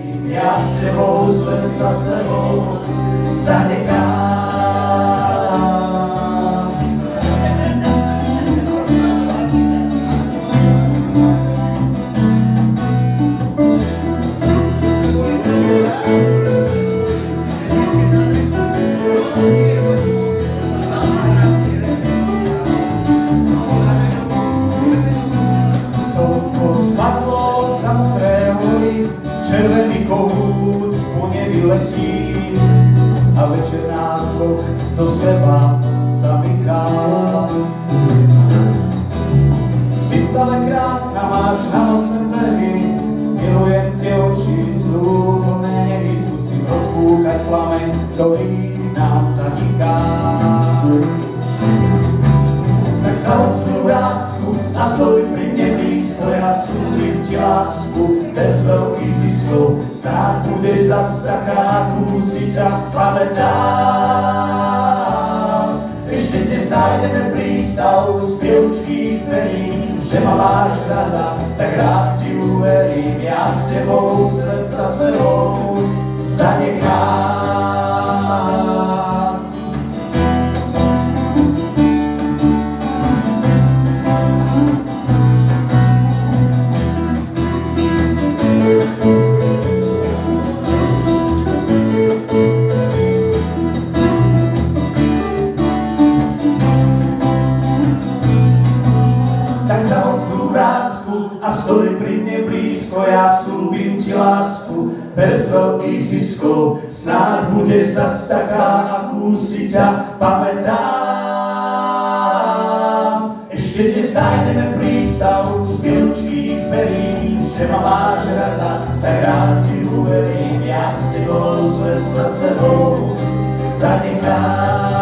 uverím, ja s tebou svet za sebou zanechám. Slnko spadlo za modré hory, červený kohút po nebi letí a večer nás dvoch do seba zamyká. Si stále krásna, máš na nose trhy, milujem tie oči, sú plné nehy, skúsim rozpúkať plameň, ktorý v nás zaniká. Tak zahoď tú vrásku a stoj pri mne blízko, ja slúbim ti lásku, bez veľkých ziskov, snáď budeš zas taká, akú si ťa pamätám. Ešte dnes nájdeme prístav z bielučkých perín, že ma máš rada, tak rád ti uverím, ja s tebou svet za sebou zanechám. Tak zahoď tú vrásku a stoj pri mne blízko, ja slúbim ti lásku, bez veľkých ziskov, snáď budeš zas taká, akú si ťa pamätám. Ešte dnes nájdeme prístav z bielučkých perín, že ma máš rada, tak rád ti uverím, ja s tebou svet za sebou zanechám.